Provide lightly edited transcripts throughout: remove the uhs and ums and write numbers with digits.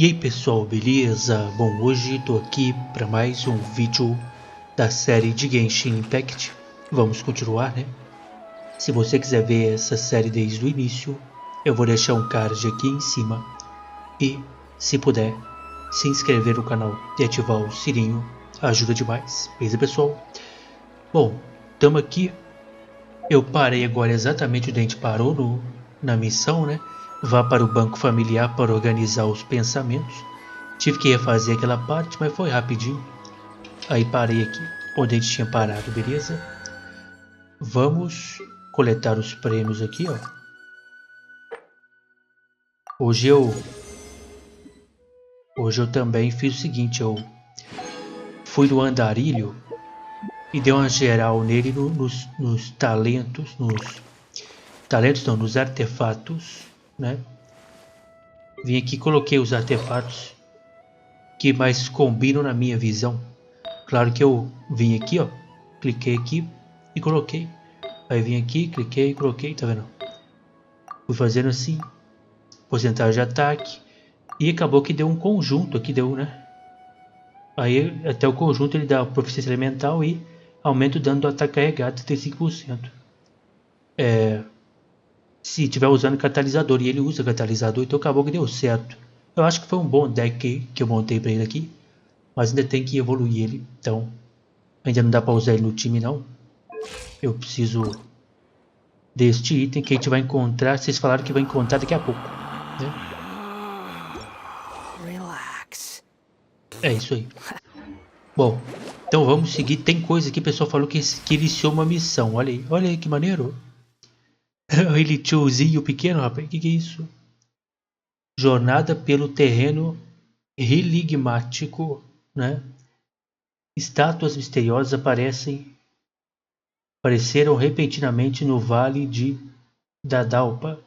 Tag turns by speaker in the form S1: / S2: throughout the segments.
S1: E aí pessoal, beleza? Bom, hoje tô aqui para mais um vídeo da série de Genshin Impact. Vamos continuar, né? Se você quiser ver essa série desde o início, eu vou deixar um card aqui em cima. E, se puder, se inscrever no canal e ativar o sininho, ajuda demais, beleza pessoal? Bom, estamos aqui. Eu parei agora exatamente onde a gente parou na missão, né? Vá para o banco familiar para organizar os pensamentos. Tive que refazer aquela parte, mas foi rapidinho. Aí parei aqui, onde a gente tinha parado, beleza? Vamos coletar os prêmios aqui, ó. Hoje eu também fiz o seguinte, eu fui no andarilho e dei uma geral nele nos talentos, nos artefatos, né? Vim aqui e coloquei os artefatos que mais combinam na minha visão. Claro que eu vim aqui, ó, cliquei aqui e coloquei. Aí vim aqui, cliquei e coloquei, tá vendo? Fui fazendo assim, porcentagem de ataque, e acabou que deu um conjunto aqui, deu, né? Aí até o conjunto ele dá proficiência elemental e aumenta o dano do ataque carregado 35%. Se tiver usando catalisador, e ele usa catalisador, então acabou que deu certo. Eu acho que foi um bom deck que eu montei para ele aqui, mas ainda tem que evoluir ele, então ainda não dá para usar ele no time não. Eu preciso deste item que a gente vai encontrar, vocês falaram que vai encontrar daqui a pouco, né? É isso aí. Bom, então vamos seguir. Tem coisa aqui, o pessoal falou que iniciou uma missão. Olha aí que maneiro. Ele tiozinho pequeno, rapaz. Que é isso? Jornada pelo terreno religmático, né? Estátuas misteriosas apareceram repentinamente no vale de Dadalpa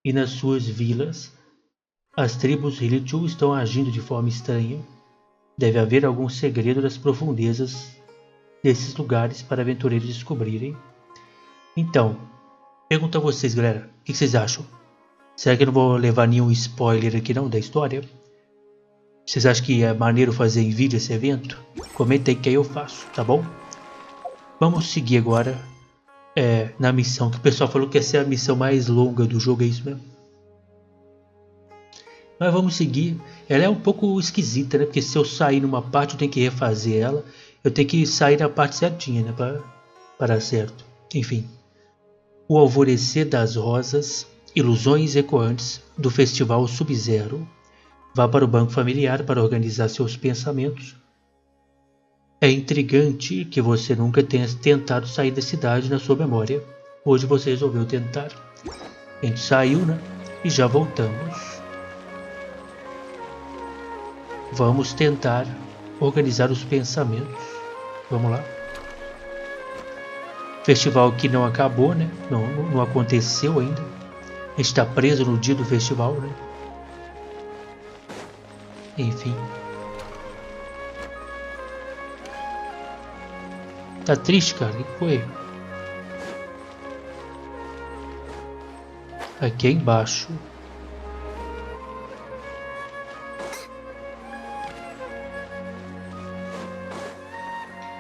S1: e nas suas vilas. As tribos Hilichurl estão agindo de forma estranha. Deve haver algum segredo das profundezas desses lugares para aventureiros descobrirem. Então, pergunto a vocês, galera, o que vocês acham? Será que eu não vou levar nenhum spoiler aqui não da história? Vocês acham que é maneiro fazer em vídeo esse evento? Comenta aí que aí eu faço, tá bom? Vamos seguir agora na missão, que o pessoal falou que essa é a missão mais longa do jogo, é isso mesmo? Mas vamos seguir. Ela é um pouco esquisita, né? Porque se eu sair numa parte eu tenho que refazer ela. Eu tenho que sair na parte certinha, né? Para dar certo. Enfim. O alvorecer das rosas, ilusões ecoantes do Festival Sub-Zero. Vá para o banco familiar para organizar seus pensamentos. É intrigante que você nunca tenha tentado sair da cidade na sua memória. Hoje você resolveu tentar. A gente saiu, né? E já voltamos. Vamos tentar organizar os pensamentos. Vamos lá. Festival que não acabou, né? Não aconteceu ainda. A gente está preso no dia do festival, né? Enfim. Tá triste, cara? O que foi? Aqui embaixo.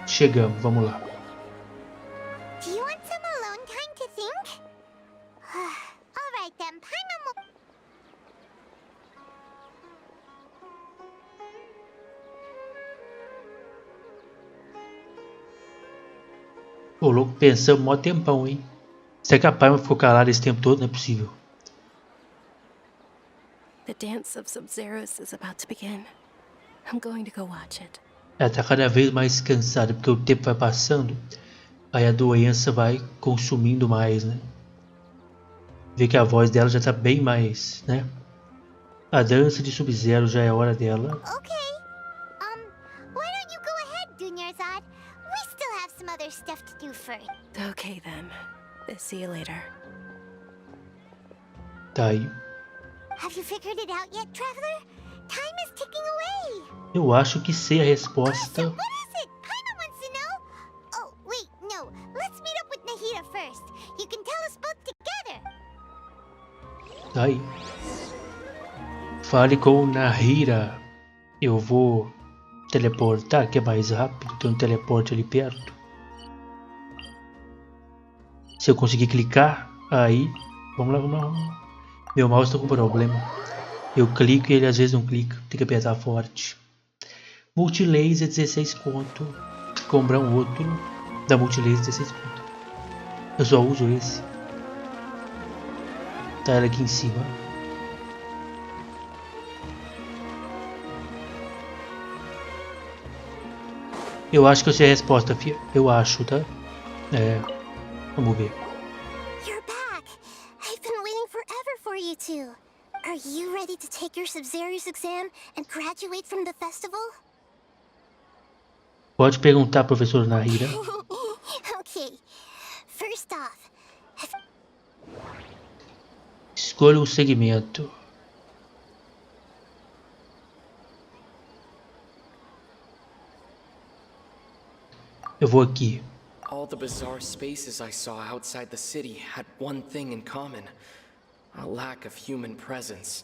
S1: Chegamos, vamos lá.
S2: Do you want some alone time to think? All right then, Paimon.
S1: Ô louco, pensamos mó tempão, hein? Será que a Paimon ficou calada esse tempo todo? Não é possível.
S3: The dance of Sub-Zeros is about to begin. I'm going to go watch it.
S1: Ela tá cada vez mais cansada, porque o tempo vai passando, aí a doença vai consumindo mais, né? Vê que a voz dela já tá bem mais, né? A dança de Sub-Zero já é a hora dela.
S2: Okay. Why don't you go ahead, Dunyarzad? We still have some other stuff to do first.
S3: Okay then. See you later.
S1: Tá aí.
S2: Have you figured it out yet, traveler? Time is ticking away.
S1: Eu acho que sei a resposta.
S2: What is it? Paimon wants to know. Oh, wait, no. Let's meet up with Nahida first. You can tell us both together.
S1: Tá aí. Fale com Nahira. Eu vou teleportar, que é mais rápido. Tem um teleporte ali perto. Se eu conseguir clicar, aí... Vamos lá, vamos lá, vamos lá. Meu mouse tá com problema. Eu clico e ele às vezes não clica. Tem que apertar forte. Multilaser 16 conto. Comprar um outro da Multilaser 16 conto. Eu só uso esse. Tá ela aqui em cima. Eu acho que eu sei a resposta, fia. Eu acho, tá? Vamos ver.
S2: You're back! I've been waiting forever for you two. Are you ready to take your Sub-Zero's exam and graduate from the festival?
S1: Pode perguntar, professor Nahira.
S2: Okay. First off,
S1: Escolha um segmento. Eu vou aqui.
S4: All the bizarre spaces I saw outside the city had one thing in common: a lack of human presence.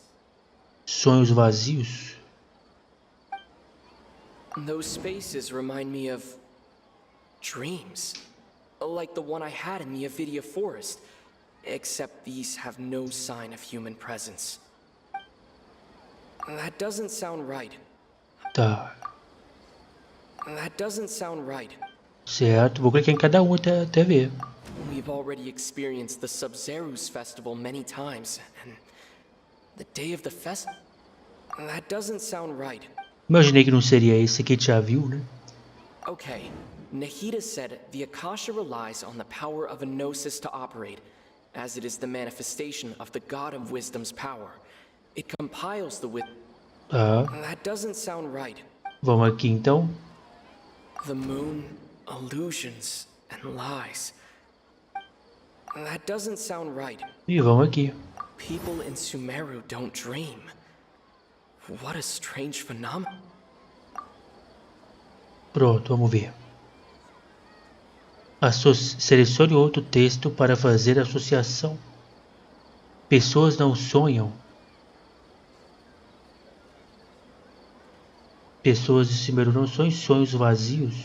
S1: Sonhos vazios.
S4: Those spaces remind me of dreams, like the one I had in the Avidia Forest, except these have no sign of human presence. That doesn't sound right.
S1: Tá.
S4: That doesn't sound right.
S1: Certo. Vou clicar em cada um até ver.
S4: We've already experienced the Sub-Zero's festival many times, and the day of the festival... That doesn't sound right.
S1: Imaginei que não seria esse que a gente já viu, né?
S4: Okay, Nahida said the Akasha relies on the power of a Gnosis to operate, as it is the manifestation of the God of Wisdom's power. It compiles the
S1: Tá.
S4: That doesn't sound right.
S1: Vamos aqui então.
S4: The moon, illusions, and lies. That doesn't sound right.
S1: E vamos aqui.
S4: People in Sumeru don't dream. What a strange phenomenon.
S1: Pronto, vamos ver. Selecione outro texto para fazer associação. Pessoas não sonham. Pessoas de Sumeru não sonham, sonhos vazios.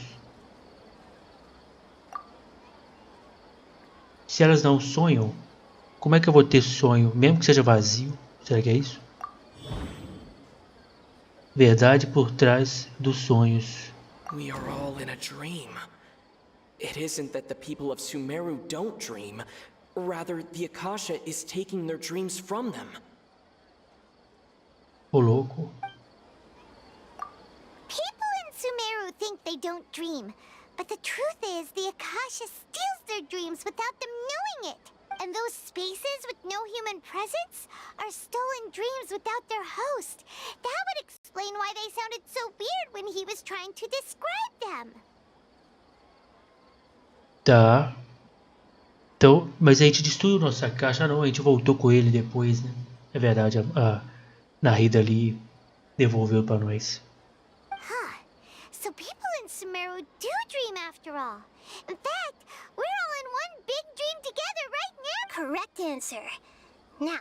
S1: Se elas não sonham, como é que eu vou ter sonho, mesmo que seja vazio? Será que é isso? Verdade por trás dos sonhos.
S4: We are all in a dream. It isn't that the people of Sumeru don't dream. Rather, the Akasha is taking their dreams from them.
S1: Ô louco.
S2: people in Sumeru think they don't dream. But the truth is, the Akasha steals their dreams without them knowing it. And those spaces with no human presence are stolen dreams without their host. That would explain why they sounded so weird when he was trying to describe them.
S1: Tá. Então, mas a gente destruiu nossa caixa, não, a gente voltou com ele depois, né? É verdade, a Nahida ali devolveu pra nós.
S2: So people in Sumeru do dream after all. In fact, we're all in one big dream together right now. Correct answer. Now,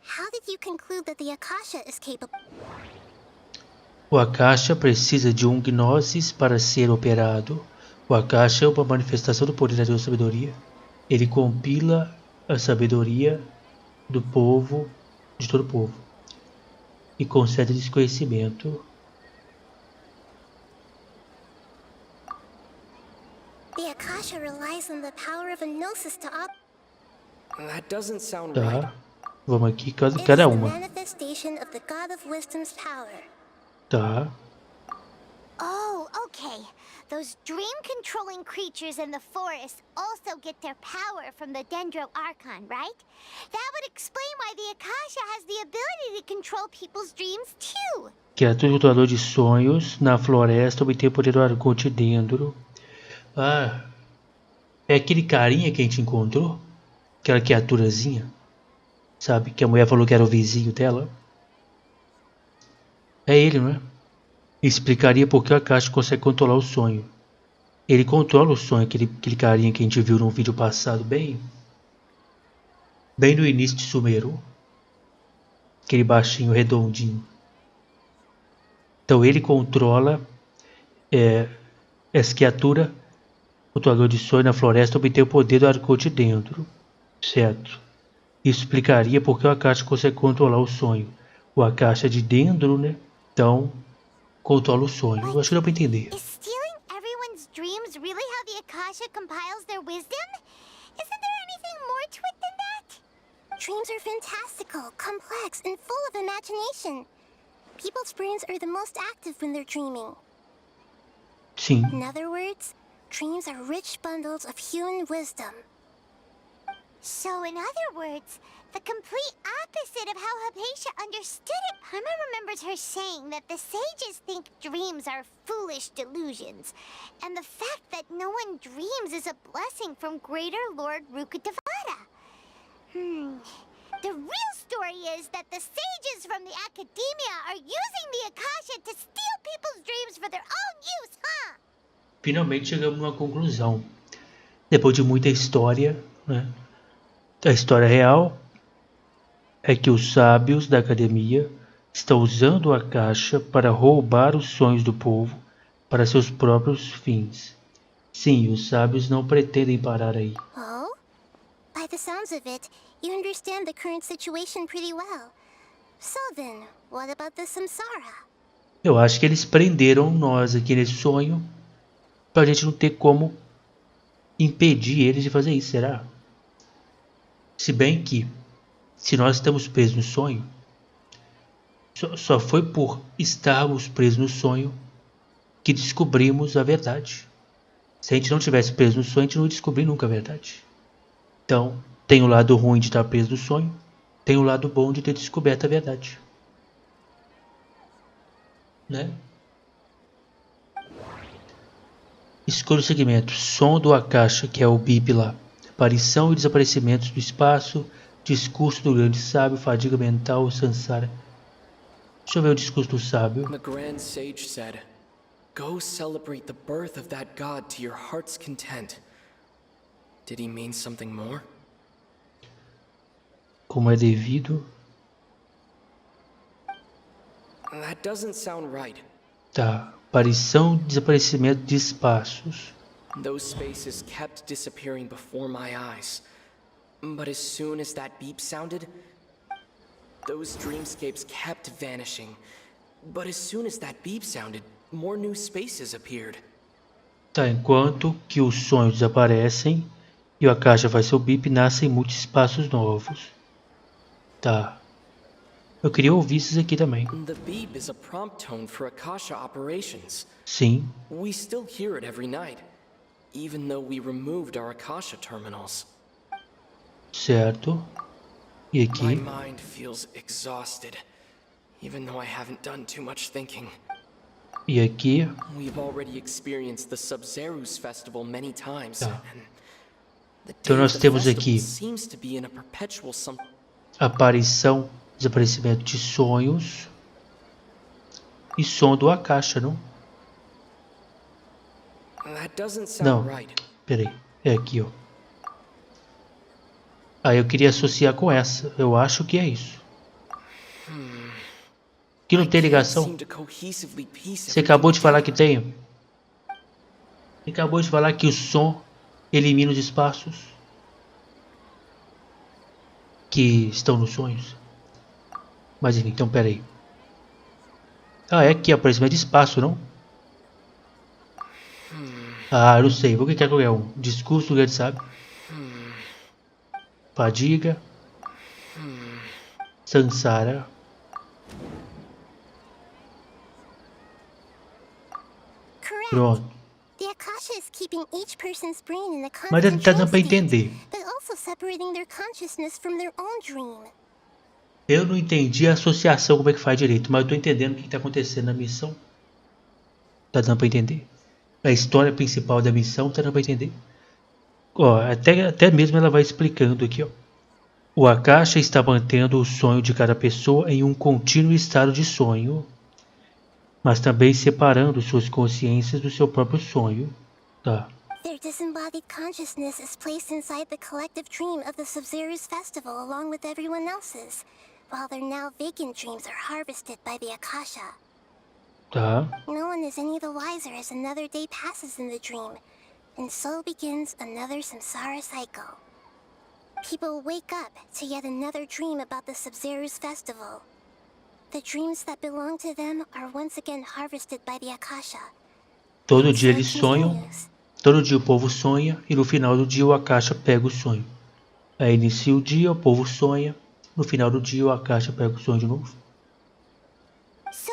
S2: how did you conclude that the Akasha is capable?
S1: O Akasha precisa de um Gnosis para ser operado. O Akasha é uma manifestação do poder da Deus Sabedoria. Ele compila a sabedoria do povo, de todo o povo, e concede desconhecimento.
S2: The Akasha relies on the power of a Gnosis to
S4: That doesn't sound right.
S1: Tá. Vamos aqui, cada
S2: It's the
S1: uma.
S2: manifestation of the God of Wisdom's power.
S1: Tá.
S2: Oh, okay. Those dream-controlling creatures in the forest also get their power from the Dendro Archon, right? That would explain why the Akasha has the ability to control people's dreams, too.
S1: Criatura controlador de sonhos na floresta obtém o poder do Arconte Dendro. Ah, é aquele carinha que a gente encontrou? Aquela criaturazinha? Sabe, que a mulher falou que era o vizinho dela? É ele, não é? Explicaria por que o Akashi consegue controlar o sonho. Ele controla o sonho, aquele carinha que a gente viu no vídeo passado, bem no início de Sumeru. aquele baixinho redondinho. Então ele controla essa criatura, controlador de sonho na floresta, obtém o poder do arco de dentro, certo? Isso explicaria porque o Akasha consegue controlar o sonho. O Akasha de dentro, né? Então controla o sonho. Eu acho que dá pra entender.
S2: Is stealing everyone's dreams really how the Akasha compiles their wisdom? Isn't there anything more to it than that? Dreams are fantastical, complex, and full of imagination. People's brains are the most active when they're dreaming.
S1: Sim.
S2: In other words, dreams are rich bundles of human wisdom. So, in other words, the complete opposite of how Hypatia understood it. Paimon remembers her saying that the sages think dreams are foolish delusions, and the fact that no one dreams is a blessing from Greater Lord Rukkhadevata. The real story is that the sages from the academia are using the Akasha to steal people's dreams for their own use, huh?
S1: Finalmente chegamos a uma conclusão. Depois de muita história, né? A história real é que os sábios da academia estão usando a Akasha para roubar os sonhos do povo para seus próprios fins. Sim, os sábios não pretendem parar aí.
S2: Oh? By the sounds of it, you understand the current situation pretty well. So then, what about the samsara?
S1: Eu acho que eles prenderam nós aqui nesse sonho pra gente não ter como impedir eles de fazer isso, será? Se bem que, se nós estamos presos no sonho, só foi por estarmos presos no sonho que descobrimos a verdade. Se a gente não tivesse preso no sonho, a gente não ia descobrir nunca a verdade. Então, tem o lado ruim de estar preso no sonho, tem o lado bom de ter descoberto a verdade. Né? Escolha o segmento Som do Akasha, que é o BIP lá. Aparição e desaparecimentos do espaço, discurso do grande sábio, fadiga mental, sansara. Deixa eu ver o discurso do sábio.
S4: The grand sage said, "Go celebrate the birth of that god to your heart's content." Did he mean something more?
S1: Como é devido.
S4: That doesn't sound right.
S1: Tá. Aparição e desaparecimento de espaços.
S4: Those spaces kept disappearing before my eyes. But as soon as that beep sounded, those dreamscapes kept vanishing. But as soon as that beep sounded, more new spaces appeared.
S1: Tá, enquanto que os sonhos desaparecem e o Akasha faz seu bip, nascem muitos espaços novos. Tá. Eu queria ouvir isso aqui também.
S4: The beep is a prompt tone for Akasha operations.
S1: Sim.
S4: We still hear it every night, even though we removed our Akasha terminals.
S1: Certo. E
S4: My
S1: aqui.
S4: mind feels exhausted, even though I haven't done too much thinking.
S1: E aqui.
S4: We've already experienced the Sub-Zerus festival many times,
S1: Tá.
S4: and the
S1: Então
S4: day
S1: nós
S4: of the
S1: temos
S4: festival
S1: aqui
S4: seems to be in a perpetual
S1: aparição, desaparecimento de sonhos e som do Akasha, não?
S4: That doesn't
S1: Não.
S4: sound right.
S1: Peraí. É aqui, ó. Aí eu queria associar com essa. Eu acho que é isso. Que não tem ligação.
S4: Seem to cohesively piece
S1: Você acabou de
S4: everything
S1: falar
S4: together.
S1: que tem. Você acabou de falar que o som elimina os espaços que estão nos sonhos. Mas enfim, então peraí. Ah, é aqui, aparecimento de espaço, não? Ah, eu não sei. Vou clicar qualquer um. Discurso do grande sábio. Fadiga. Sansara.
S2: Correct.
S1: Pronto.
S2: The Akasha is keeping each person's brain in a
S1: Mas
S2: constant
S1: tá dando pra
S2: dream state,
S1: entender.
S2: but also separating their consciousness from their own dream.
S1: Eu não entendi a associação, como é que faz direito, mas eu tô entendendo o que tá acontecendo na missão. Tá dando pra entender? A história principal da missão tá dando pra entender? Ó, até mesmo ela vai explicando aqui, ó. O Akasha está mantendo o sonho de cada pessoa em um contínuo estado de sonho, mas também separando suas consciências do seu próprio sonho. Tá.
S2: Their disembodied consciousness is placed inside the collective dream of the Sub-Zerus festival along with everyone else's. while their now vacant dreams are harvested by the Akasha.
S1: Tá.
S2: No one is any the wiser as another day passes in the dream, and so begins another samsara cycle. People wake up to yet another dream about the Sub-Zero's festival. The dreams that belong to them are once again harvested by the Akasha.
S1: Todo
S2: And
S1: dia
S2: so
S1: eles
S2: it
S1: sonham,
S2: continues.
S1: todo dia o povo sonha e no final do dia o Akasha pega o sonho. Aí inicia o dia, o povo sonha, no final do dia o Akasha pega o sonho de novo.
S2: So,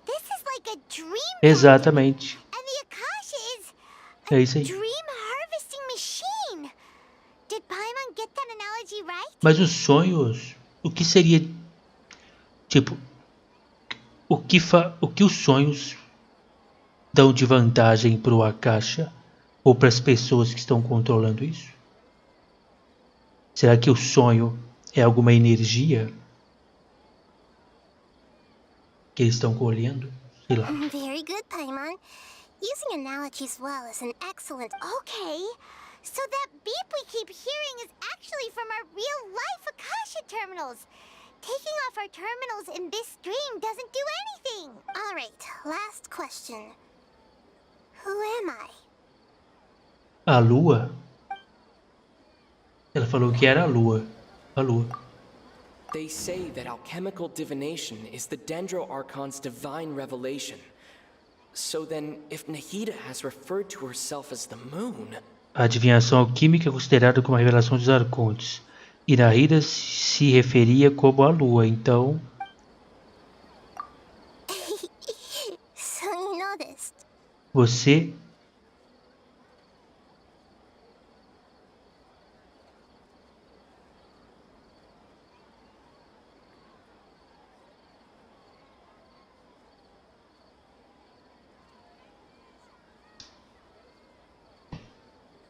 S2: this is like a dream
S1: Exatamente.
S2: pattern, and the Akasha is
S1: É isso aí.
S2: dream harvesting machine. Did Paimon get that analogy right?
S1: Mas os sonhos, o que seria, tipo, o que os sonhos dão de vantagem pro Akasha ou para as pessoas que estão controlando isso? Será que o sonho é alguma energia que eles estão colhendo? Sei lá.
S2: Very good, Paimon. Using analogies well is an excellent... Okay, so that beep we keep hearing is actually from our real-life Akasha terminals. Taking off our terminals in this dream doesn't do anything. All right, last question. Who am I?
S1: A lua? Ela falou que era a lua. A lua.
S4: They say that alchemical divination is the Dendro Archon's divine revelation. So then, if Nahida has referred to herself as the moon...
S1: A adivinhação alquímica é considerada como a revelação dos arcontes. E Nahida se referia como a lua, então...
S2: So you noticed.
S1: Você...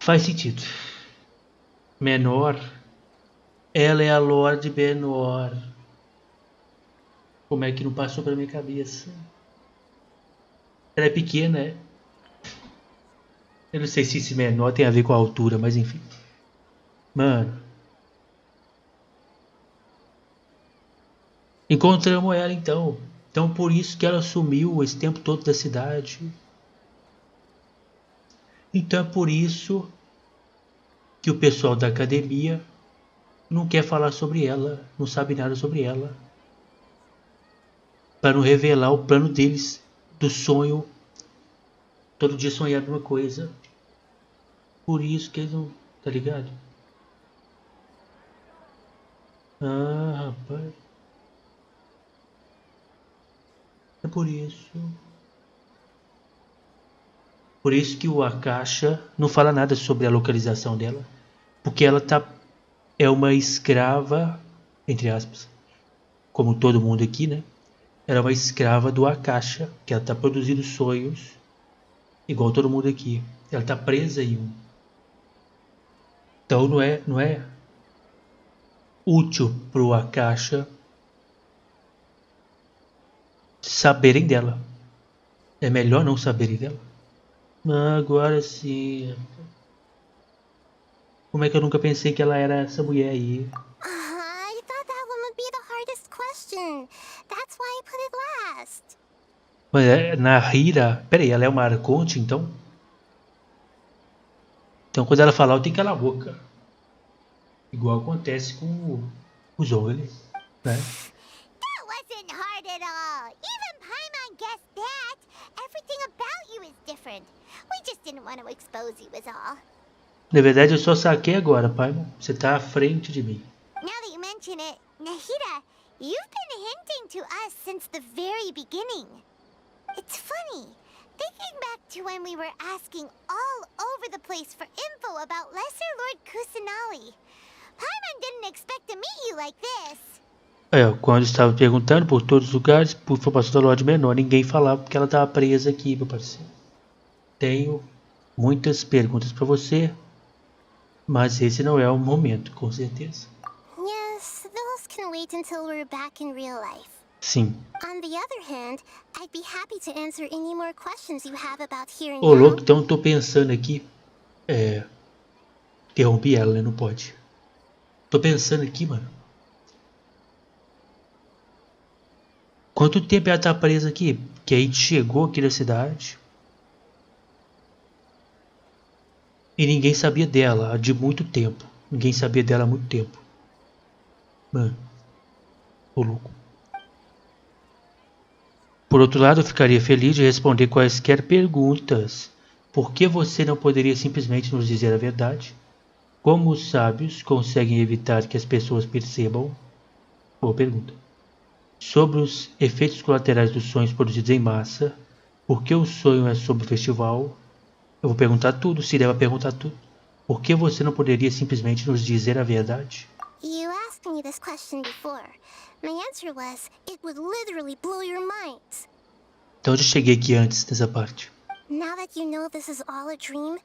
S1: Faz sentido. Menor. Ela é a Lorde Menor. Como é que não passou pela minha cabeça? Ela é pequena, é? Eu não sei se esse menor tem a ver com a altura, mas enfim. Mano. Encontramos ela então. Então por isso que ela sumiu esse tempo todo da cidade. Então é por isso que o pessoal da academia não quer falar sobre ela, não sabe nada sobre ela. Para não revelar o plano deles, do sonho, todo dia sonhar a mesma coisa. Por isso que eles não... Tá ligado? Ah, rapaz. É por isso. Por isso que o Akasha não fala nada sobre a localização dela. Porque ela é uma escrava, entre aspas, como todo mundo aqui, né? Ela é uma escrava do Akasha, que ela está produzindo sonhos, igual todo mundo aqui. Ela está presa em um. Então não é útil pro Akasha saberem dela. É melhor não saberem dela. Agora sim. Como é que eu nunca pensei que ela era essa mulher aí?
S2: I thought that one would be the hardest question. That's why I put it last.
S1: Mas é Nahida. Pera aí, ela é uma arconte então? Então quando ela falar eu tenho que calar a boca. Igual acontece com os homens, né?
S2: That wasn't hard at all. Even Paimon guessed that. Everything about you is different. We just didn't want to expose you is all.
S1: Na verdade eu só saquei agora, pai. Você tá à frente de mim.
S2: Now that you mention it, Nahida, you've been hinting to us since the very beginning. It's funny, thinking back to when we were asking all over the place for info about Lesser Lord Kusanali. Paimon didn't expect to meet you like this.
S1: Quando estava perguntando por todos os lugares, por informação da Lorde Menor, ninguém falava porque ela estava presa aqui, meu parceiro. Tenho muitas perguntas para você, mas esse não é o momento, com certeza.
S2: Yes, those can wait until we're back in real life.
S1: Sim.
S2: On the other hand, I'd be happy to answer any more questions you have about here and
S1: Ô,
S2: now.
S1: louco, então eu tô pensando aqui. Interrompi ela, né? Não pode. Tô pensando aqui, mano. Quanto tempo ela tá presa aqui? Que a gente chegou aqui na cidade e ninguém sabia dela há de muito tempo. Ninguém sabia dela há muito tempo. Mano, ô louco. Por outro lado, eu ficaria feliz de responder quaisquer perguntas. Por que você não poderia simplesmente nos dizer a verdade? Como os sábios conseguem evitar que as pessoas percebam? Boa pergunta. Sobre os efeitos colaterais dos sonhos produzidos em massa. Por que o sonho é sobre o festival? Eu vou perguntar tudo, se vai perguntar tudo. Por que você não poderia simplesmente nos dizer a verdade?
S2: You asked me this question before. My answer was, it would literally blow your minds.
S1: Então eu já cheguei aqui antes dessa parte.
S2: Now that you know this is all a dream,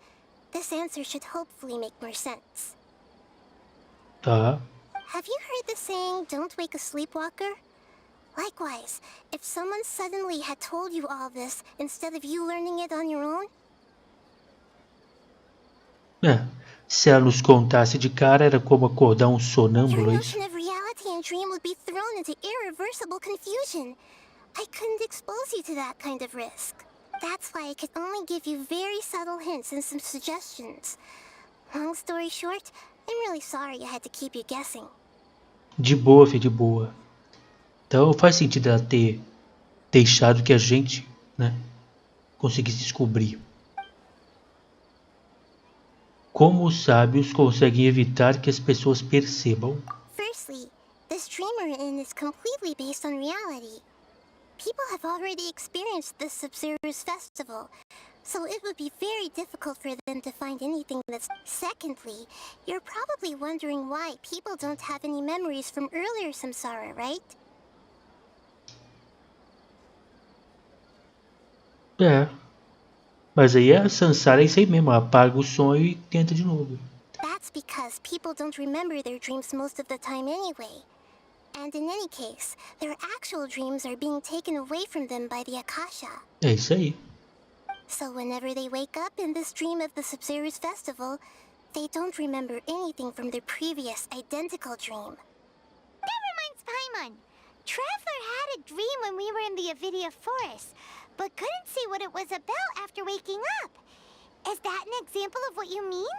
S2: this answer should hopefully make more sense.
S1: Tá.
S2: Have you heard the saying, don't wake a sleepwalker? Likewise, if someone suddenly had told you all this instead of you learning it on your own,
S1: Se ela nos contasse de cara, era como acordar um
S2: your
S1: sonâmbulo, é isso?
S2: notion of reality and dream would be thrown into irreversible confusion. I couldn't expose you to that kind of risk. That's why I could only give you very subtle hints and some suggestions. Long story short, I'm really sorry I had to keep you guessing.
S1: De boa, filho, de boa. Então faz sentido ela ter deixado que a gente, né, conseguisse descobrir. Como os sábios conseguem evitar que as pessoas percebam?
S2: Firstly, this dream we're in is completely based on reality. People have already experienced the Sub-Zero's festival, so it would be very difficult for them to find anything that's... Secondly, you're probably wondering why people don't have any memories from earlier Samsara, right?
S1: Mas aí a Sansara é isso aí mesmo, apaga o sonho e tenta de novo.
S2: That's because people don't remember their dreams most of the time anyway. And in any case, their actual dreams are being taken away from them by the Akasha.
S1: É isso aí.
S2: So whenever they wake up in this dream of the Sub-Zero's festival, they don't remember anything from their previous identical dream. That reminds Paimon. Traveler had a dream when we were in the Avidia forest, but couldn't see what it was about after waking up. Is that an example of what you mean?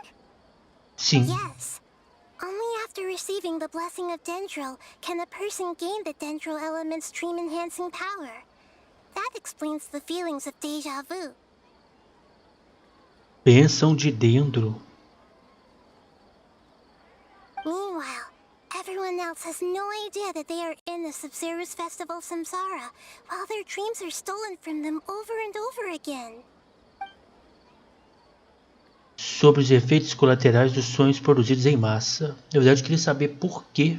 S1: Sim.
S2: Yes. Only after receiving the blessing of Dendro can a person gain the Dendro element's dream-enhancing power. That explains the feelings of déjà vu.
S1: Bênção de Dendro.
S2: Meanwhile, everyone else has no idea that they are in the Sub-Zero's Festival Samsara, while their dreams are stolen from them over and over again.
S1: Sobre os efeitos colaterais dos sonhos produzidos em massa. Na verdade, eu queria saber por que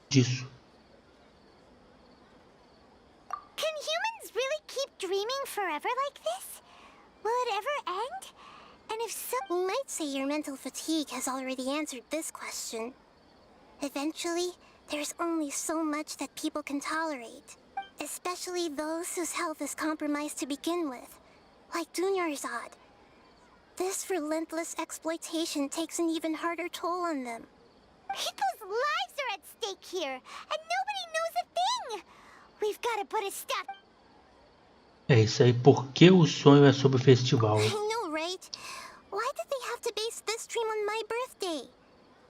S1: disso.
S2: Can humans really keep dreaming forever like this? Will it ever end? And if so, we might say your mental fatigue has already answered this question. Eventually, there's only so much that people can tolerate. Especially those whose health is compromised to begin with. Like Dunyarzad. This relentless exploitation takes an even harder toll on them. People's lives are at stake here, and nobody knows a thing! We've got to put a stop.
S1: É isso aí, por que o sonho é sobre o festival?
S2: I know, right? Why did they have to base this dream on my birthday?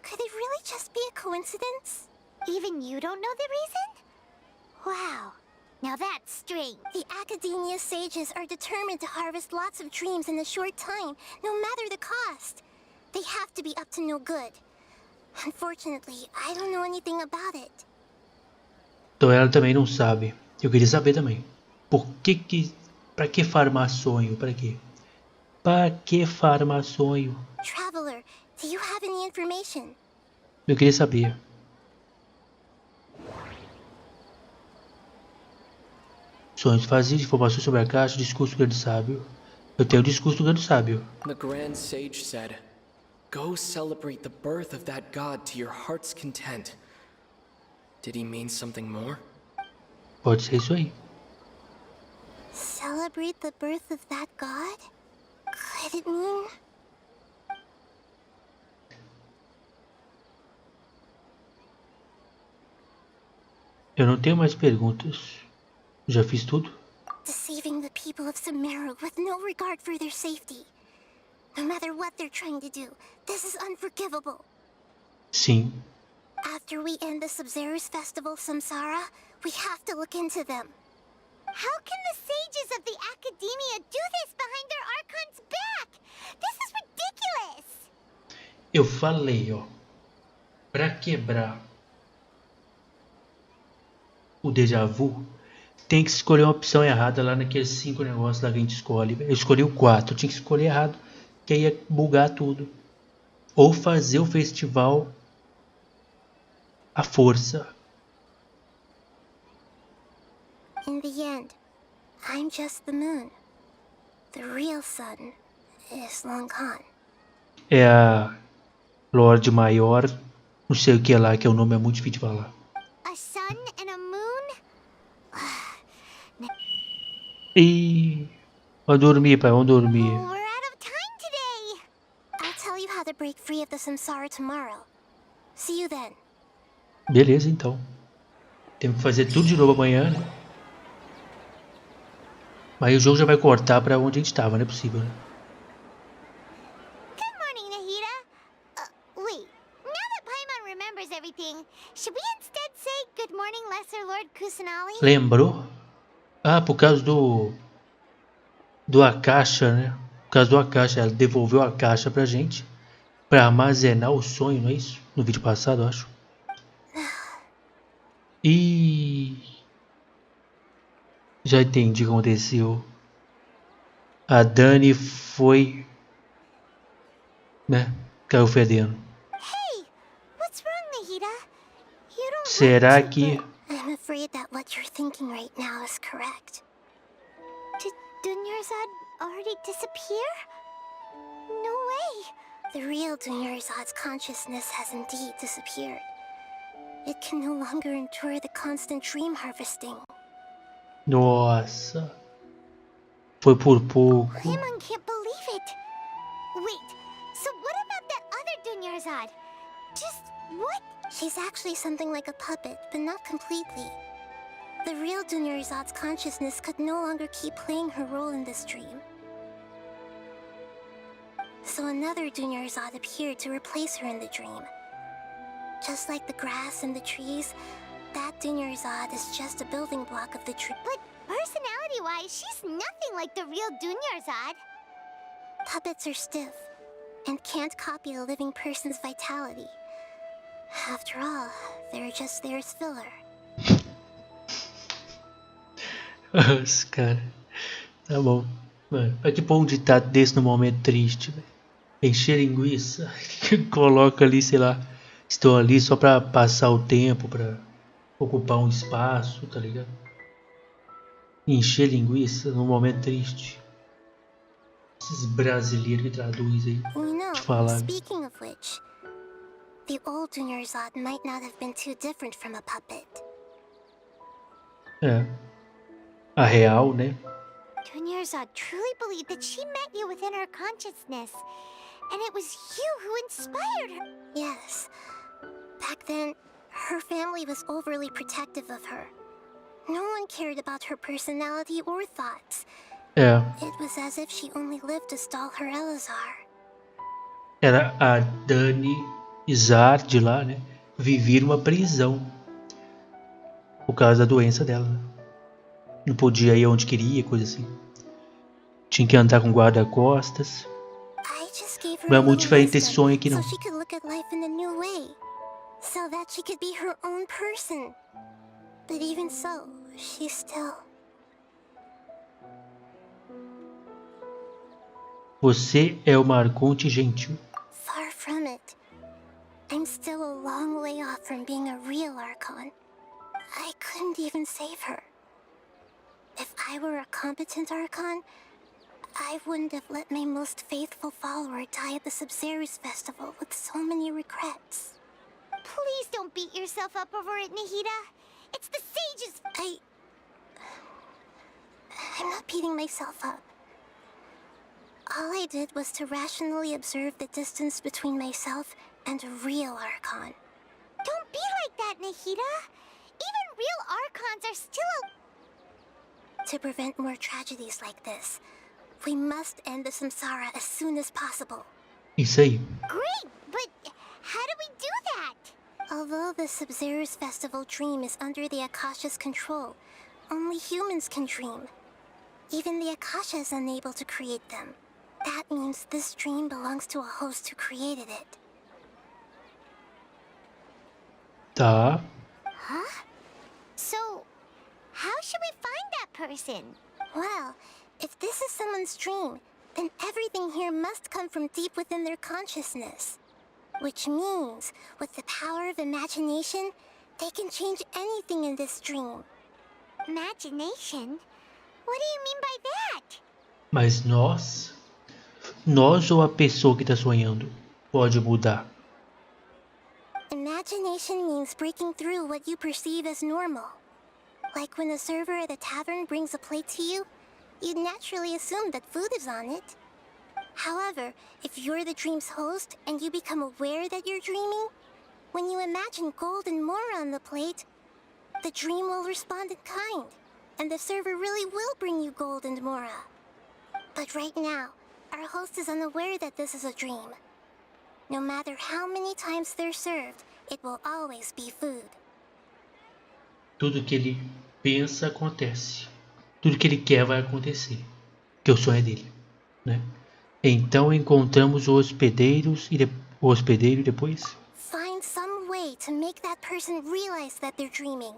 S2: Could it really just be a coincidence? Even you don't know the reason? Wow. Now that's strange. The Academia sages are determined to harvest lots of dreams in a short time, no matter the cost. They have to be up to no good. Unfortunately, I don't know anything about it.
S1: Então ela também não sabe. Eu queria saber também. Por que pra que farmar sonho? Pra quê? Pra que farmar sonho?
S2: Traveler, do you have any information?
S1: Eu queria saber. Sonhos vazios, informações sobre a caixa, discurso do grande sábio. Eu tenho o discurso do grande sábio.
S4: The Grand Sage said, "Go celebrate the birth of that god to your heart's content." Did he mean something more?
S1: Pode ser isso aí.
S2: Celebrate the birth of that god? Could it mean...
S1: Eu não tenho mais perguntas. Já fiz tudo?
S2: Deceiving the people of Sumeru with no regard for their safety. No matter what they're trying to do, this is unforgivable.
S1: Sim.
S2: After we end the Sub-Zero's festival, Samsara, we have to look into them. How can the sages of the Academia do this behind their Archon's back? This is ridiculous!
S1: Eu falei, ó. Pra quebrar o déjà vu, tem que escolher uma opção errada lá naqueles 5 negócios lá que a gente escolhe. Eu escolhi o 4, tinha que escolher errado, que aí ia bugar tudo. Ou fazer o festival à força.
S2: In the end, I'm just the moon. The real sun is long gone.
S1: É a Lorde Maior, não sei o que lá, que o nome é muito difícil de falar.
S2: A sun and a moon?
S1: E vamos dormir, pai, vamos dormir.
S2: We're out of time today! I'll tell you how to break free of the Samsara tomorrow. See you then.
S1: Beleza, então. Temos que fazer tudo de novo amanhã, né? Mas o jogo já vai cortar pra onde a gente tava, não é possível, né?
S2: Good morning, Nahida. Wait. Now that Paimon remembers everything, should we instead say good morning, Lesser Lord Kusanali?
S1: Lembrou? Ah, por causa do Akasha, né? Por causa do Akasha, ela devolveu a caixa pra gente pra armazenar o sonho, não é isso? No vídeo passado, eu acho. E já entendi o que aconteceu. A Dani foi, né? Caiu fedendo.
S2: Hey, what's wrong, Nahida? You don't
S1: Será
S2: look too
S1: que
S2: good. I'm afraid that what you're thinking right now is correct. Did Dunyarzad already disappear? No way. The real Dunyarzad's consciousness has indeed disappeared. It can no longer endure the constant dream harvesting.
S1: Nossa, foi por pouco.
S2: Paimon can't believe it. Wait, so what about that other Dunyarzad? Just what? She's actually something like a puppet, but not completely. The real Dunyarzad's consciousness could no longer keep playing her role in this dream. So another Dunyarzad appeared to replace her in the dream. Just like the grass and the trees, that Dunyarzad is just a building block of the tree. But personality-wise, she's nothing like the real Dunyarzad. Puppets are stiff and can't copy a living person's vitality. After all, they're just there as filler.
S1: Os cara. Tá bom. Mano, pra que pôr um ditado desse no momento triste, velho? Encher linguiça. Coloca ali, sei lá. Estou ali só pra passar o tempo, pra ocupar um espaço, tá ligado? Encher linguiça num momento triste. Esses brasileiros que traduzem aí.
S2: You know,
S1: Te falar.
S2: speaking of which, the old Dunyarzad might not have been too different from a puppet.
S1: É. A real, né?
S2: Dunyarzad truly believed that she met you within her consciousness, and it was you who inspired her. Yes. Back then, her family was overly protective of her. No one cared about her personality or thoughts.
S1: É.
S2: It was as if she only lived to stall her Elazar.
S1: Era a Dani Izard lá, né? Vivia uma prisão. Por causa da doença dela, né? Não podia ir onde queria, coisa assim. Tinha que andar com guarda-costas.
S2: I just gave her
S1: Não é
S2: a
S1: muito
S2: little
S1: diferente desse
S2: wisdom
S1: sonho aqui, não.
S2: so she could look at life in a new way, so that she could be her own person. But even so, she's still...
S1: Você é uma Arconte gentil.
S2: Far from it. I'm still a long way off from being a real Archon. I couldn't even save her. If I were a competent Archon, I wouldn't have let my most faithful follower die at the Sub-Zero's festival with so many regrets. Please don't beat yourself up over it, Nahida. It's the sages... I'm not beating myself up. All I did was to rationally observe the distance between myself and a real Archon. Don't be like that, Nahida. Even real Archons are still
S5: To prevent more tragedies like this, we must end the samsara as soon as possible.
S1: Isso aí.
S2: great, but how do we do that?
S5: Although the Sub-Zero's festival dream is under the Akasha's control, only humans can dream. Even the Akasha is unable to create them. That means this dream belongs to a host who created it.
S1: Tá.
S2: Huh? So, how should we find that person?
S5: Well, if this is someone's dream, then everything here must come from deep within their consciousness. Which means, with the power of imagination, they can change anything in this dream.
S2: Imagination? What do you mean by that?
S1: Mas nós ou a pessoa que está sonhando pode mudar.
S5: Imagination means breaking through what you perceive as normal. Like when a server at a tavern brings a plate to you, you'd naturally assume that food is on it. However, if you're the dream's host and you become aware that you're dreaming, when you imagine gold and more on the plate, the dream will respond in kind, and the server really will bring you gold and mora. But right now, our host is unaware that this is a dream. No matter how many times they're served, it will always be food.
S1: Tudo que ele pensa acontece. Tudo que ele quer vai acontecer. Que o sonho é dele, né? Então encontramos o hospedeiro e depois
S5: Find some way to make that person realize that they're dreaming.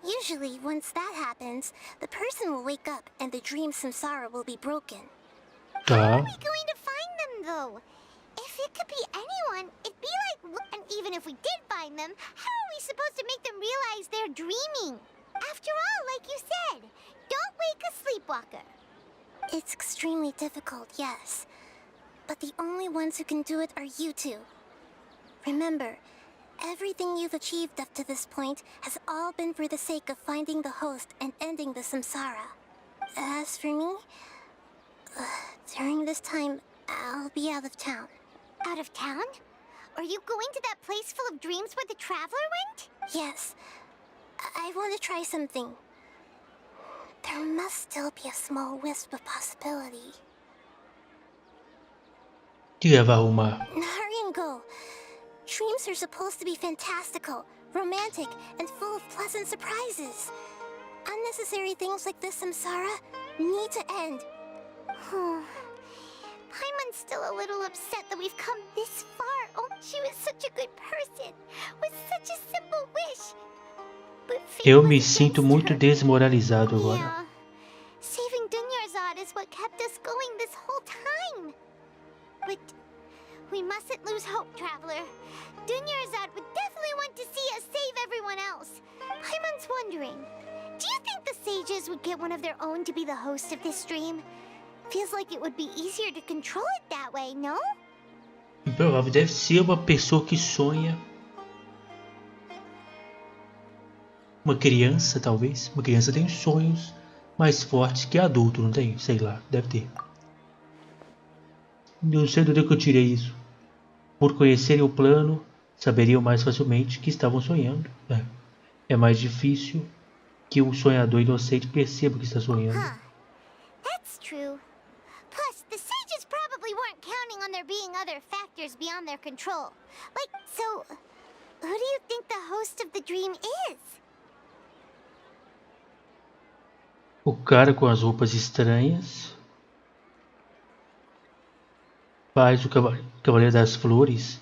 S5: Usually, once that happens, the person will wake up and the dream samsara will be broken.
S2: How
S1: tá.
S2: are we going to find them, though? If it could be anyone, it'd be like... And even if we did find them, how are we supposed to make them realize they're dreaming? After all, like you said, don't wake a sleepwalker.
S5: It's extremely difficult, yes. But the only ones who can do it are you two. Remember, everything you've achieved up to this point has all been for the sake of finding the host and ending the samsara. As for me, during this time, I'll be out of town.
S2: Out of town? Are you going to that place full of dreams where the Traveler went?
S5: Yes, I want to try something. There must still be a small wisp of possibility.
S1: O que vai arrumar?
S5: Hurry and go. Dreams are supposed to be fantastical, romantic, and full of pleasant surprises. Unnecessary things like this samsara need to end.
S2: Paimon's still a little upset that we've come this far. Oh, she was such a good person, with such a simple wish. But fate
S1: Eu
S2: was
S1: me
S2: against
S1: sinto muito
S2: her.
S1: desmoralizado agora.
S2: Yeah. Saving Dunyarzad is what kept us going this whole time. But we mustn't lose hope, Traveler. Dunyarzad would definitely want to see us save everyone else. Paimon's wondering, do you think the sages would get one of their own to be the host of this dream? Feels like it would be easier to control it that way, no?
S1: Improvável, deve ser uma pessoa que sonha. Uma criança, talvez. Uma criança tem sonhos mais fortes que adulto, não tem? Sei lá, deve ter. Não sei de onde eu tirei isso. Por conhecerem o plano, saberiam mais facilmente que estavam sonhando. É mais difícil que um sonhador inocente perceba que está sonhando.
S2: Huh. That's true. Plus, the sages probably weren't counting on there being other factors beyond their control. Like, so, who do you think the host of the dream is?
S1: O cara com as roupas estranhas faz o Cavaleiro das Flores.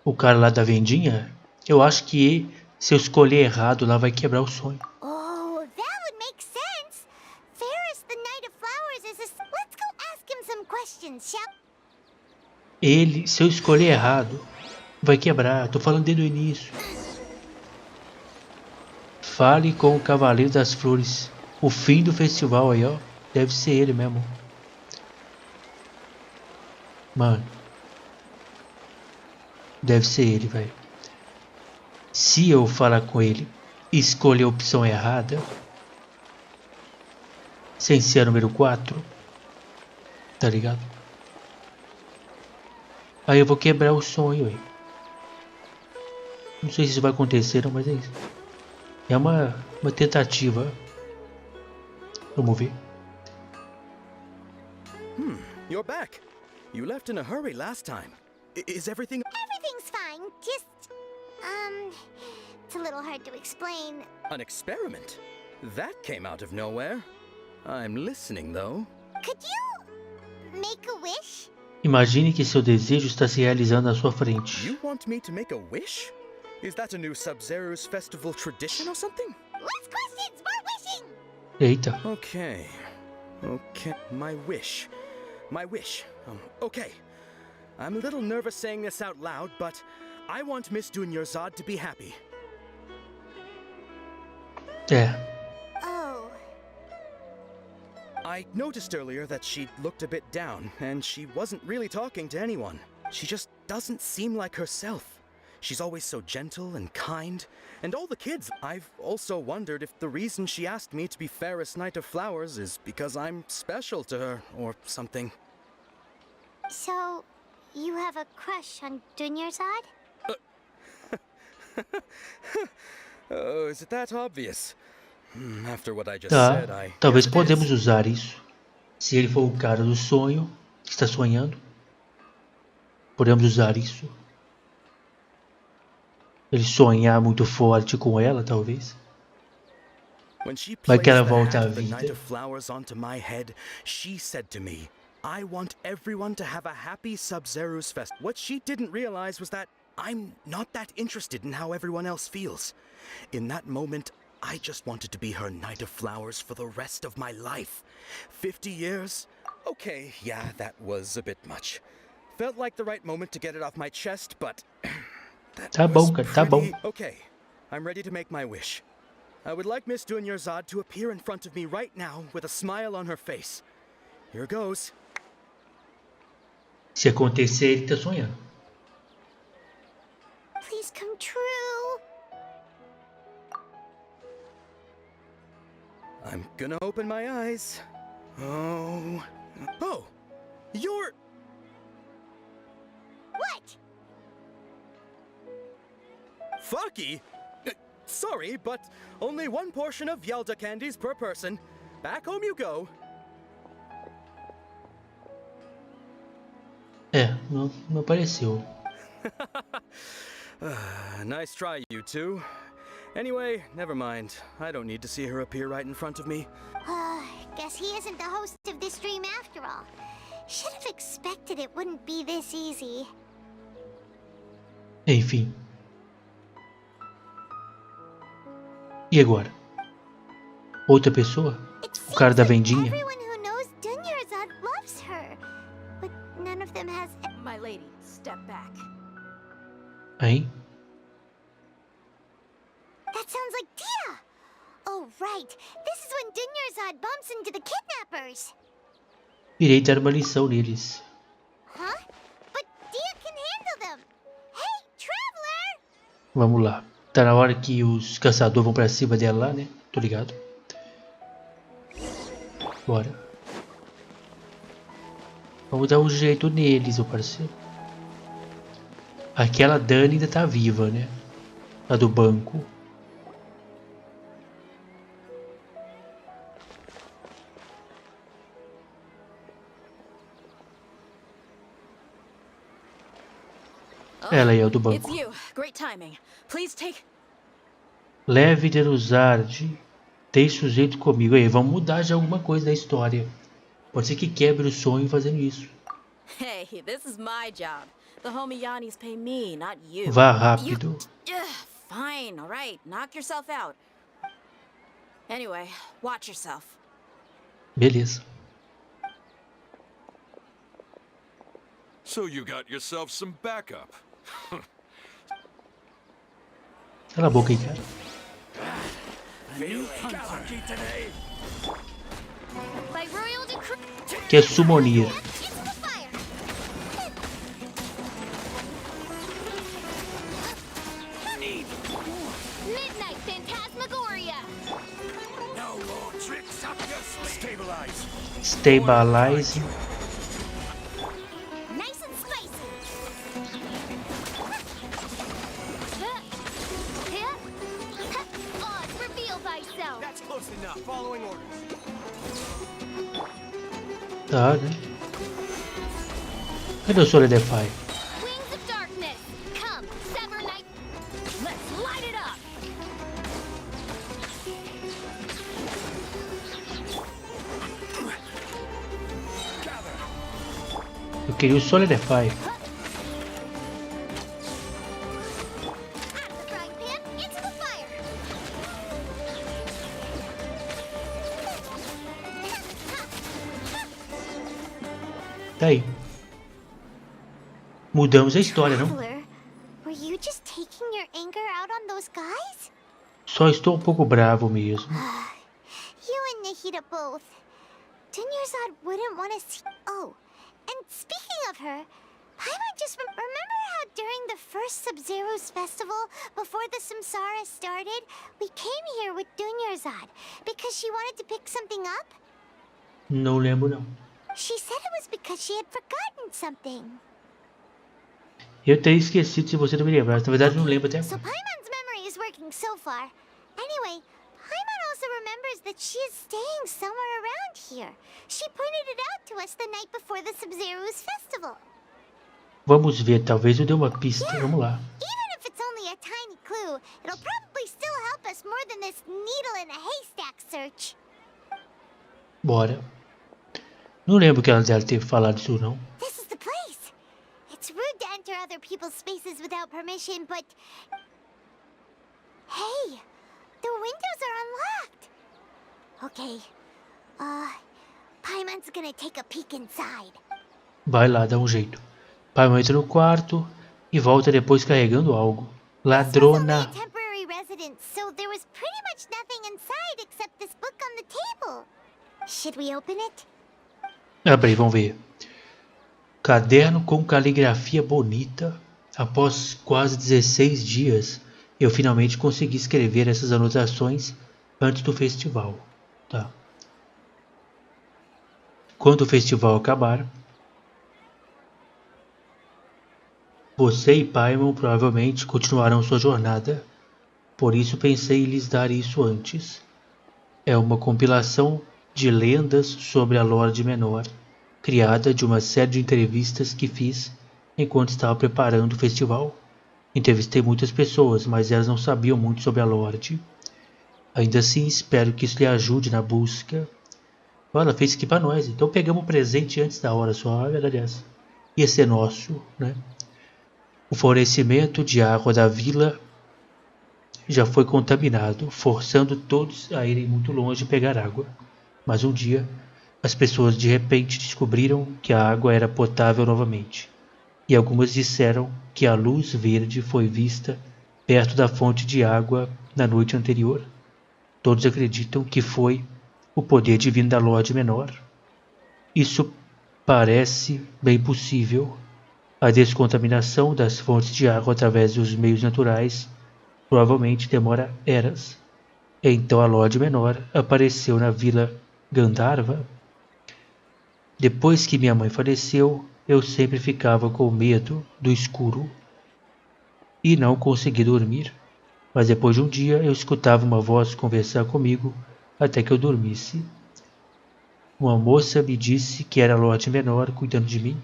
S1: O cara lá da vendinha. Eu acho que se eu escolher errado lá vai quebrar o sonho.
S2: Oh, that would make sense. Ferris, the Knight of Flowers, is a... Let's go ask him some questions, shall...
S1: Ele, se eu escolher errado, vai quebrar. Tô falando desde o início. Fale com o Cavaleiro das Flores. O fim do festival aí, ó. Deve ser ele mesmo. Mano. Deve ser ele, velho. Se eu falar com ele e escolher a opção errada, sem ser a número 4, tá ligado? Aí eu vou quebrar o sonho aí. Não sei se isso vai acontecer, não, mas é isso. É uma tentativa. Vamos ver.
S6: You're back. You left in a hurry last time. Is everything...
S2: Everything's fine. Just, it's a little hard to explain.
S6: an experiment? That came out of nowhere. I'm listening, though.
S2: Could you make a wish?
S1: Imagine que seu desejo está se realizando à sua frente.
S6: You want me to make a wish? Is that a new Sub-Zero's festival tradition or something?
S2: Less questions, more wishing!
S1: Eita.
S6: Okay. My wish. Okay. I'm a little nervous saying this out loud, but I want Miss Dunyarzad to be happy.
S1: É.
S2: Oh,
S6: I noticed earlier that she looked a bit down, and she wasn't really talking to anyone. She just doesn't seem like herself. She's always so gentle and kind. And all the kids, I've also wondered if the reason she asked me to be Fairest Knight of Flowers is because I'm special to her, or something.
S2: so you have a crush on Dunyarzad?
S6: Oh, is it that obvious? After what I just
S1: Tá.
S6: said, I
S1: Talvez
S6: guess it
S1: podemos
S6: is.
S1: usar isso. Se ele for o cara do sonho, que está sonhando, podemos usar isso. Ele sonhar muito forte com ela, talvez.
S6: When she
S1: Vai
S6: placed
S1: que ela
S6: the
S1: volta
S6: hat
S1: à
S6: of the
S1: vida.
S6: Knight of Flowers onto my head, she said to me, I want everyone to have a happy Sub-Zero's fest. What she didn't realize was that I'm not that interested in how everyone else feels. In that moment, I just wanted to be her Knight of Flowers for the rest of my life. 50 years? Okay, yeah, that was a bit much. Felt like the right moment to get it off my chest, but that
S1: Tá
S6: was
S1: bom, cara, tá bom.
S6: pretty- Okay, I'm ready to make my wish. I would like Miss Dunyarzad to appear in front of me right now with a smile on her face. Here goes.
S1: Se acontecer, ele está sonhando.
S2: Please come true.
S6: I'm gonna open my eyes. Oh. Oh! You're...
S2: What?
S6: Fucky? Sorry, but only one portion of Yelda candies per person. Back home you go.
S1: É, não apareceu.
S6: Nice try, you two. Anyway, never mind. I don't need to see her appear right in front of me.
S2: Guess he isn't the host of this dream after all. Should have expected it wouldn't be this easy.
S1: Enfim. E agora? Outra pessoa?
S2: It
S1: O cara
S2: seems
S1: da
S2: like
S1: vendinha?
S2: everyone who knows Dunyarzad loves her, but none of them has.
S3: My lady, step back.
S1: Hein?
S2: That sounds like Dia. Oh right, this is when Dunyarzad bumps into the kidnappers.
S1: Irei dar uma lição neles.
S2: Huh? But Dia can handle them. Hey, traveler!
S1: Vamos lá. Tá na hora que os caçadores vão pra cima dela lá, né? Tô ligado. Bora. Vamos dar um jeito neles, meu parceiro. Aquela Dani ainda tá viva, né? A do banco. Ela é a do
S3: It's
S1: banco.
S3: you. Great timing. Please take.
S1: Leve Deruzard. Deixe o jeito comigo. Aí, vamos mudar já alguma coisa da história. Pode ser que quebre o sonho fazendo isso.
S3: Hey, this is my job. The homie Yannis pay me, not you.
S1: Vá rápido.
S3: Fine, all right. Knock yourself out. Anyway, watch yourself.
S1: Beleza.
S7: So you got yourself some backup.
S1: Cala a boca aí, cara.
S2: By royal decree.
S1: Que é summonir.
S2: Into the fire. Midnight Phantasmagoria.
S7: No more tricks up your sleeve. Stabilize.
S1: Stabilize.
S2: Nice and spicy.
S7: Following orders.
S1: Tá, né? Cadê o Solidify?
S2: Wings of darkness, come, sever night. Let's light it up.
S1: Eu queria o Solidify.
S2: Out of the frying pan, into the fire.
S1: Tá aí. Mudamos a história, não?
S2: Traveler, were you just taking your anger out on those guys?
S1: Só estou um pouco bravo mesmo.
S2: You and Nahida both. Dunyarzad wouldn't want to see. Oh, and speaking of her, Paimon just remember how during the first Sub-Zero's festival, before the Samsara started, we came here with Dunyarzad because she wanted to pick something up?
S1: Não lembro, não.
S2: She said it was because she had forgotten something.
S1: Eu teria esquecido se você não me lembrasse. Na verdade, não lembro até
S2: So
S1: agora.
S2: Paimon's memory is working so far. Anyway, Paimon also remembers that she is staying somewhere around here. She pointed it out to us the night before the Sub-Zero's festival.
S1: Vamos ver, talvez eu dê uma pista. Vamos lá.
S2: Even if it's only a tiny clue, it'll probably still help us more than this needle in a haystack search.
S1: Bora. Não lembro que ela deve ter falado isso, não.
S2: This is the place. It's rude to enter other people's spaces without permission, but... Hey, the windows are unlocked. Okay, Paimon's gonna take a peek inside.
S1: Vai lá, dá um jeito. Paimon entra no quarto e volta depois carregando algo.
S2: This was
S1: Ladrona.
S2: only a temporary residence, so there was pretty much nothing inside except this book on the table. Should we open it?
S1: Abre, vamos ver. Caderno com caligrafia bonita. Após quase 16 dias, eu finalmente consegui escrever essas anotações antes do festival. Tá. Quando o festival acabar, você e Paimon provavelmente continuarão sua jornada. Por isso pensei em lhes dar isso antes. É uma compilação de lendas sobre a Lorde Menor, criada de uma série de entrevistas que fiz enquanto estava preparando o festival. Entrevistei muitas pessoas, mas elas não sabiam muito sobre a Lorde. Ainda assim, espero que isso lhe ajude na busca. Ela fez isso aqui para nós, então pegamos o presente antes da hora só, a verdade é essa. Ia ser nosso, né? O fornecimento de água da vila já foi contaminado, forçando todos a irem muito longe pegar água. Mas um dia, as pessoas de repente descobriram que a água era potável novamente. E algumas disseram que a luz verde foi vista perto da fonte de água na noite anterior. Todos acreditam que foi o poder divino da Lorde Menor. Isso parece bem possível. A descontaminação das fontes de água através dos meios naturais provavelmente demora eras. Então a Lorde Menor apareceu na Vila Gandharva. Depois que minha mãe faleceu, eu sempre ficava com medo do escuro e não consegui dormir. Mas depois de um dia eu escutava uma voz conversar comigo até que eu dormisse. Uma moça me disse que era a Lorde Menor cuidando de mim.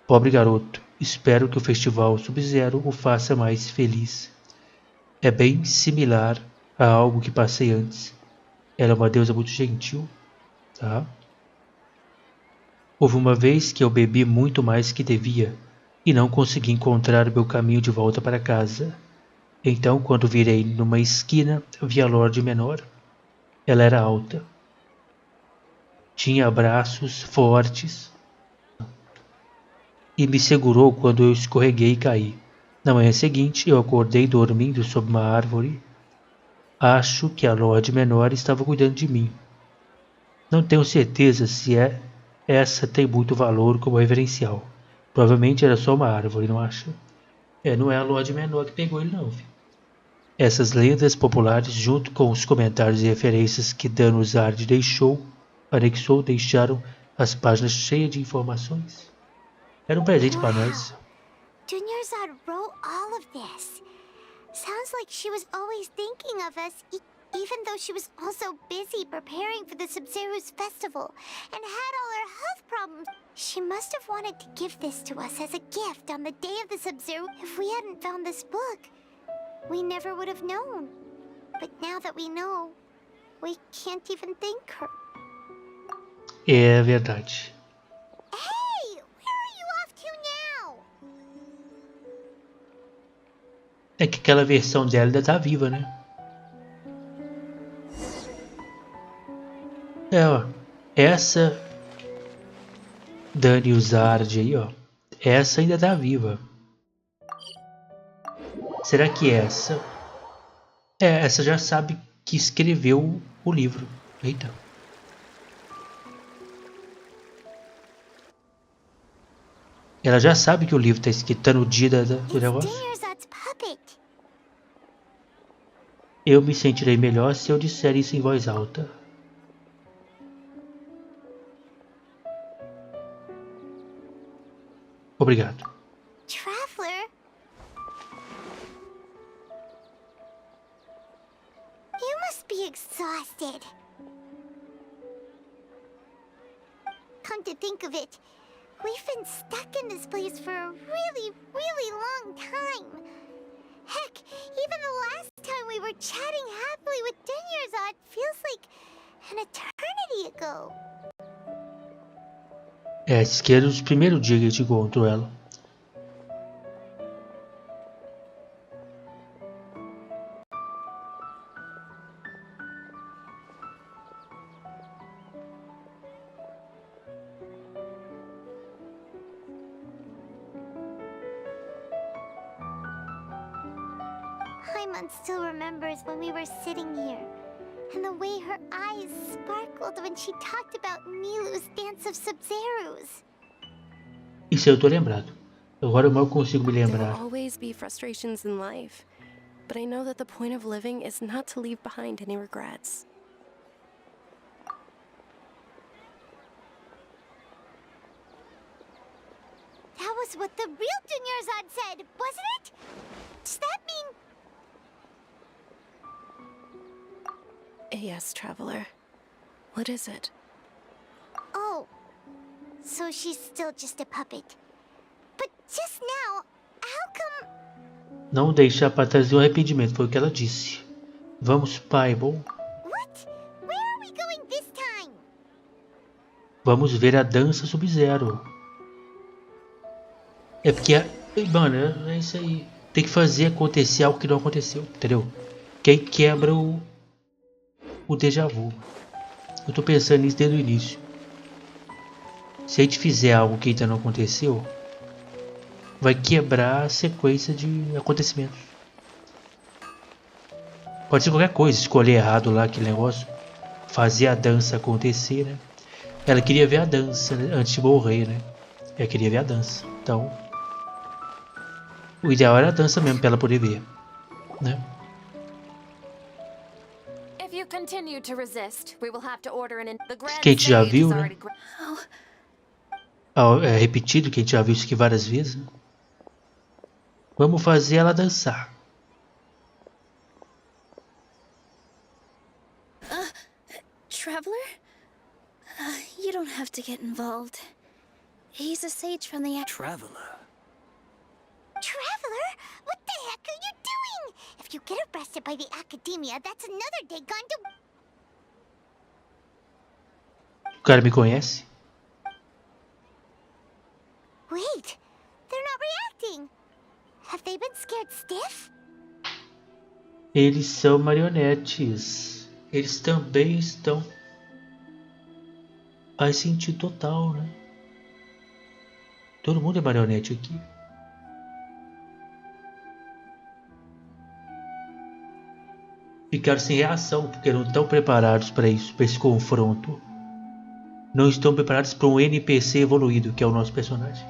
S1: Pobre garoto, espero que o Festival Sub-Zero o faça mais feliz. É bem similar a algo que passei antes. Ela é uma deusa muito gentil, tá? Houve uma vez que eu bebi muito mais que devia e não consegui encontrar meu caminho de volta para casa. Então, quando virei numa esquina, vi a Lorde Menor. Ela era alta. Tinha braços fortes e me segurou quando eu escorreguei e caí. Na manhã seguinte, eu acordei dormindo sob uma árvore. Acho que a Lorde Menor estava cuidando de mim. Não tenho certeza se essa tem muito valor como referencial. Provavelmente era só uma árvore, não acha? Não é a Lorde Menor que pegou ele não, filho. Essas lendas populares, junto com os comentários e referências que Danuzard anexou, deixaram as páginas cheias de informações. Era um presente para nós.
S2: Dunyarzad wrote all of this. Sounds like she was always thinking of us, Even though she was also busy preparing for the Sub-Zero's festival and had all her health problems, she must have wanted to give this to us as a gift on the day of the Sub-Zero. If we hadn't found this book, we never would have known. But now that we know, we can't even thank her.
S1: É verdade.
S2: Hey, where are you off to now?
S1: É que aquela versão dela ainda tá viva, né? É, ó. Essa Dani Uzard aí, ó. Essa ainda tá viva. Será que essa... É, essa já sabe que escreveu o livro. Eita. Ela já sabe que o livro tá escrito, tá no dia do negócio.
S2: Dinyarzad's puppet.
S1: Eu me sentirei melhor se eu disser isso em voz alta. Obrigado.
S2: Traveler? You must be exhausted. Come to think of it, we've been stuck in this place for a really, really long time. Heck, even the last time we were chatting happily with Dinyarzad feels like an eternity ago.
S1: É, esquerda dos primeiros dias que a gente encontrou ela.
S2: Paimon still remembers when we were sitting here, and the way her eyes sparkled when she talked about Nilou's Dance of Sub-Zeros.
S1: Isso eu tô lembrado. Agora eu mal consigo me
S8: There will
S1: lembrar.
S8: always be frustrations in life, but I know that the point of living is not to leave behind any regrets.
S2: That was what the real Dinyarzad said, wasn't it? Does that mean...
S8: Yes, Traveler. What is it?
S2: Oh, so she's still just a puppet. But just now, how come...
S1: Não deixar para trás o arrependimento, foi o que ela disse. Vamos, Paimon.
S2: What? Where are we going this time?
S1: Vamos ver a dança Sub-Zero. É porque, mano, é isso aí. Tem que fazer acontecer algo que não aconteceu, entendeu? Que aí quebra o déjà vu. Eu tô pensando nisso desde o início. Se a gente fizer algo que ainda não aconteceu, vai quebrar a sequência de acontecimentos. Pode ser qualquer coisa, escolher errado lá aquele negócio, fazer a dança acontecer, né? Ela queria ver a dança, né? Antes de morrer, né? Ela queria ver a dança. Então, o ideal era a dança mesmo, pra ela poder ver, né?
S9: If you continue to resist, we will have to order the Grand
S1: Que a gente já
S9: Sage
S1: viu,
S9: has
S1: né?
S9: already
S1: É repetido, que a gente já viu isso aqui várias vezes, né? Vamos fazer ela dançar.
S5: Traveler? You don't have to get involved. He's a sage from the...
S7: Traveler.
S2: Traveler? What the heck are you doing? If you get arrested by the Academia, that's another day gone to...
S1: O cara me conhece?
S2: Wait, they're not reacting. Have they been scared stiff?
S1: Eles são marionetes. Eles também estão... Faz sentido total, né? Todo mundo é marionete aqui. Ficaram sem reação, porque não estão preparados para isso, para esse confronto. Não estão preparados para um NPC evoluído, que é o nosso personagem.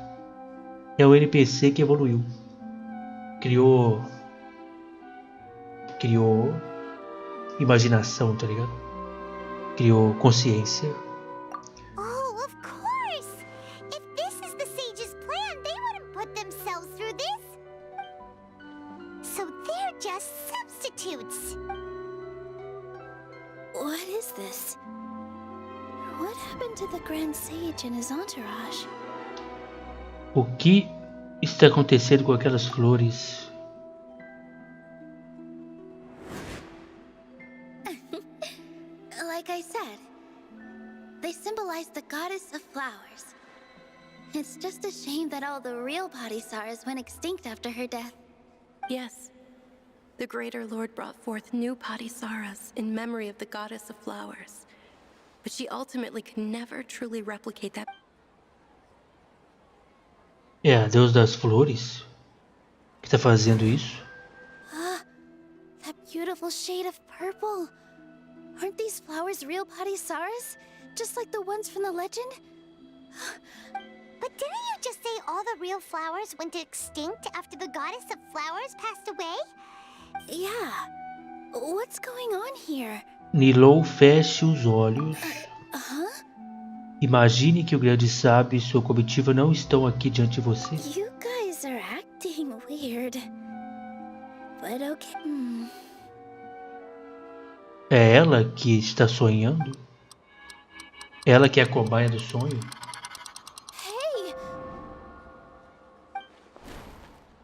S1: É o NPC que evoluiu. Criou imaginação, tá ligado? Criou consciência.
S2: Oh, of course! If this is the sage's plan, they wouldn't put themselves through this. So they're just substitutes.
S5: What happened to the Grand Sage and his entourage?
S1: O que está acontecendo com aquelas flores?
S5: Like I said, they symbolize the goddess of flowers. It's just a shame that all the real Padisaras went extinct after her death.
S8: Yes. The Greater Lord brought forth new Padisaras in memory of the goddess of flowers. But she ultimately could never truly replicate that.
S1: É a deusa das flores que está fazendo isso?
S5: That beautiful shade of purple. Aren't these flowers real Padisaras? Just like the ones from the legend?
S2: But didn't you just say all the real flowers went extinct after the goddess of flowers passed away?
S5: Yeah. What's going on here?
S1: Nilou feche os olhos.
S5: Huh?
S1: Imagine que o grande sábio e sua comitiva não estão aqui diante de você.
S5: You guys are acting weird. But okay.
S1: É ela que está sonhando? Ela que é a cobaia do sonho?
S5: Hey!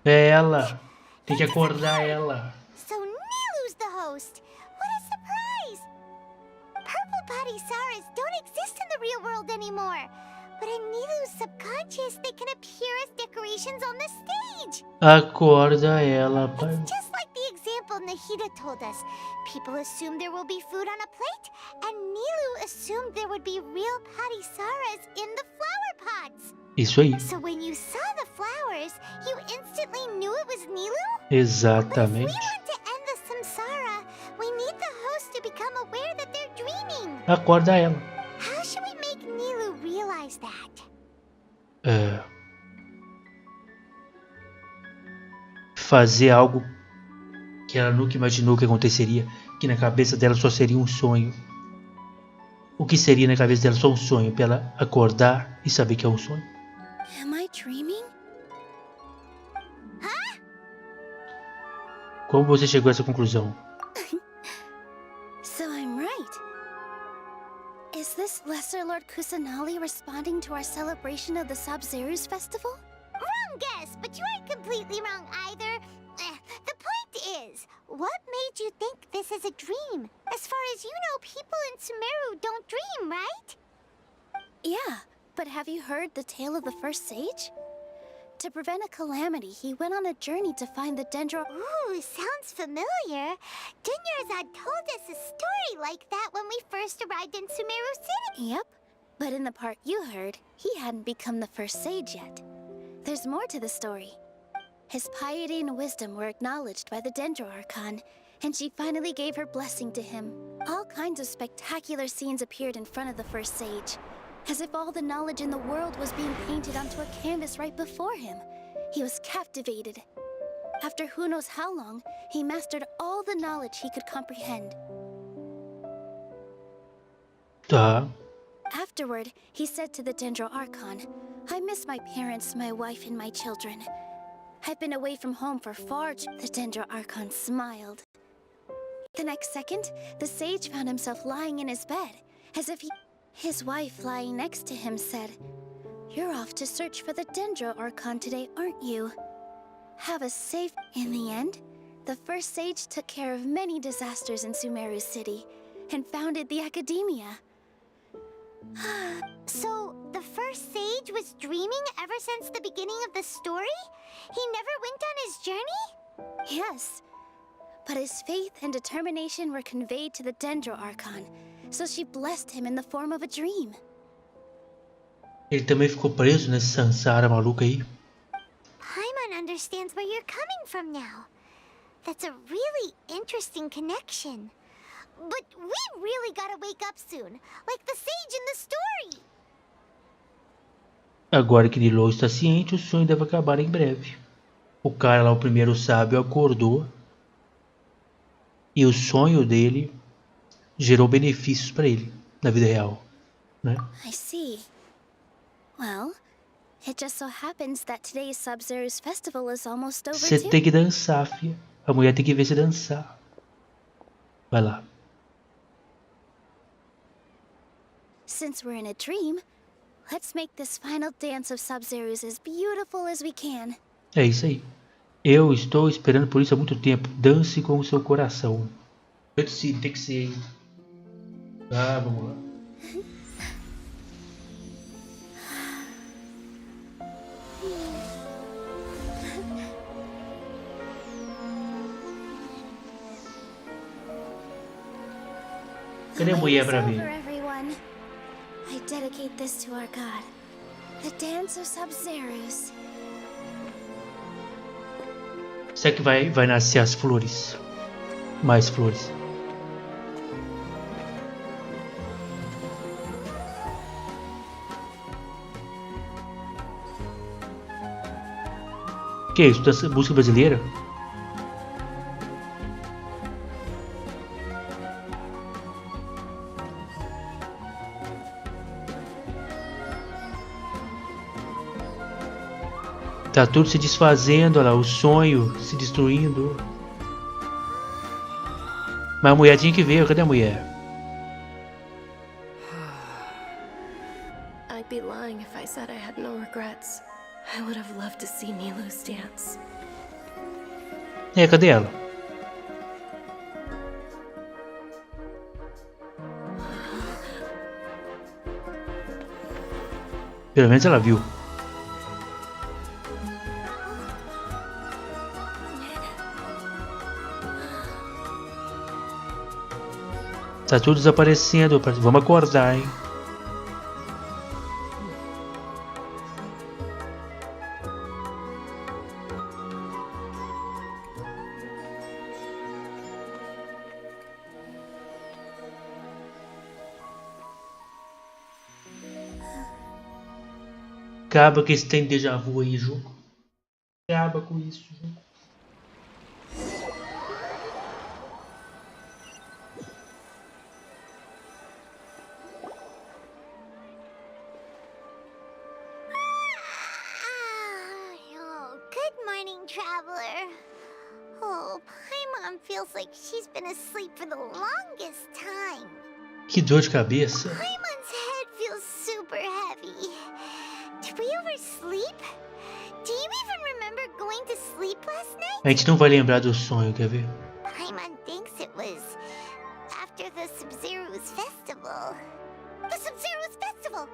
S1: É ela! Tem que acordar ela!
S2: So Nilu's the host. What a surprise! Purple Padisaras don't exist in the real world anymore. But in Nilu's subconscious, they can appear as decorations on the stage.
S1: Acorda ela, pai.
S2: It's just like the example Nahida told us. People assumed there will be food on a plate, and Nilu assumed there would be real Padisaras in the flower pots.
S1: Isso aí.
S2: So when you saw the flowers, you instantly knew it was Nilu? But if
S1: Exatamente.
S2: we want to end the samsara, we need the host to become aware that they're dreaming.
S1: Acorda ela.
S2: How should we make Nilu realize that?
S1: Fazer algo que ela nunca imaginou que aconteceria, que na cabeça dela só seria um sonho. O que seria na cabeça dela só um sonho, para ela acordar e saber que é um sonho?
S5: Am I dreaming?
S1: Como você chegou a essa conclusão?
S5: So I'm right. Is this Lesser Lord Kusanali responding to our celebration of the Sabzeruz festival?
S2: Wrong guess, but you aren't completely wrong either. The point is, what made you think this is a dream? As far as you know, people in Sumeru don't dream, right?
S5: Yeah, but have you heard the tale of the first sage? To prevent a calamity, he went on a journey to find the Dendro.
S2: Ooh, sounds familiar. Dunyarzad told us a story like that when we first arrived in Sumeru City.
S5: Yep, but in the part you heard, he hadn't become the first sage yet. There's more to the story. His piety and wisdom were acknowledged by the Dendro Archon, and she finally gave her blessing to him. All kinds of spectacular scenes appeared in front of the first sage, as if all the knowledge in the world was being painted onto a canvas right before him. He was captivated. After who knows how long, he mastered all the knowledge he could comprehend.
S1: Tá.
S5: Afterward, he said to the Dendro Archon, I miss my parents, my wife, and my children. I've been away from home for far too. The Dendro Archon smiled. The next second, the sage found himself lying in his bed, as if his wife lying next to him said, You're off to search for the Dendro Archon today, aren't you? Have a safe... In the end, the first sage took care of many disasters in Sumeru City, and founded the Academia.
S2: So, the first sage was dreaming ever since the beginning of the story? He never went on his journey?
S5: Yes, but his faith and determination were conveyed to the Dendro Archon, so she blessed him in the form of a dream.
S1: Ele também ficou preso nesse samsara maluco aí.
S2: Paimon understands where you're coming from now. That's a really interesting connection. But we really gotta wake up soon, like the sage in the story.
S1: Agora que Nilou está ciente, o sonho deve acabar em breve. O cara lá, o primeiro sábio, acordou. E o sonho dele gerou benefícios para ele na vida real, né?
S5: I see. Well, it just so happens that today's Sabzeruz festival is almost over
S1: Você
S5: too.
S1: tem que dançar, filha. A mulher tem que ver você dançar. Vai lá.
S2: Since we're in a dream, let's make this final dance of Sub-Zeros as beautiful as we can.
S1: É isso aí. Eu estou esperando por isso há muito tempo. Dance com o seu coração. Cutscene, tem que ser, hein? Ah, vamos lá. Cadê a mulher pra ver?
S2: Everyone. I dedicate this to our god, the dance of Sub-Zeros.
S1: Será que vai nascer as flores? Mais flores. Que é isso? Dança, música brasileira? Tá tudo se desfazendo, olha lá, o sonho se destruindo. Mas a mulher tinha que ver, cadê a mulher?
S8: I'd be lying if I said I had no regrets. I would have loved to see Nilou's dance.
S1: É, cadê ela? Pelo menos ela viu. Tá tudo desaparecendo, vamos acordar, hein? Acaba que esse tem déjà vu aí, jogo. Acaba com isso, jogo.
S2: Traveler. Oh, Paimon feels like she's been asleep for the longest time.
S1: Que dor de cabeça.
S2: Paimon's head feels super heavy. Did we oversleep? Do you even remember going to sleep last night?
S1: A gente não vai lembrar do sonho, quer ver?
S2: Paimon thinks it was after the Sub-Zero's festival. The Sub-Zero's festival!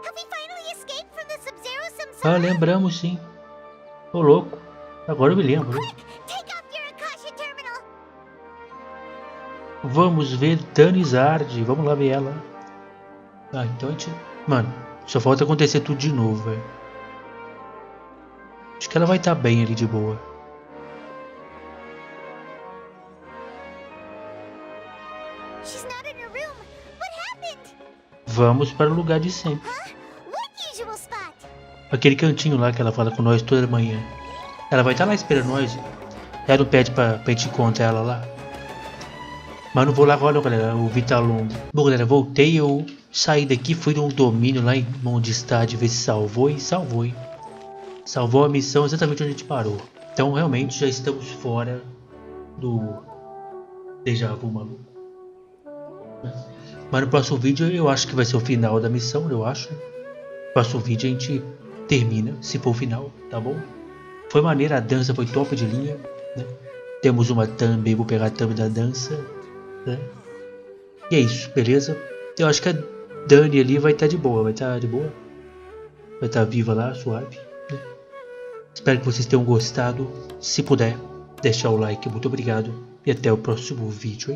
S2: Have we finally escaped from the Sub-Zero Samsara?
S1: Ah, lembramos sim. Ô louco, agora eu me lembro. Vamos ver Dani Zard, vamos lá ver ela. Ah, então a gente... Mano, só falta acontecer tudo de novo, velho. Acho que ela vai estar bem ali de boa. Vamos para o lugar de sempre. Aquele cantinho lá que ela fala com nós toda manhã. Ela vai estar lá esperando nós. Ela não pede pra gente encontrar ela lá. Mas não vou lá agora, galera. O Vitalon. Bom, galera, voltei. Eu saí daqui, fui num domínio lá em Mondstadt ver se salvou. E salvou, hein? Salvou a missão exatamente onde a gente parou. Então, realmente, já estamos fora do déjà vu maluco. Mas no próximo vídeo eu acho que vai ser o final da missão, eu acho. No próximo vídeo a gente termina, se for o final, tá bom? Foi maneira, a dança foi top de linha, né? Temos uma thumb, vou pegar a thumb da dança, né? E é isso, beleza? Eu acho que a Dani ali vai estar de boa, vai estar viva lá, suave, né? Espero que vocês tenham gostado. Se puder, deixar o like, muito obrigado. E até o próximo vídeo, hein?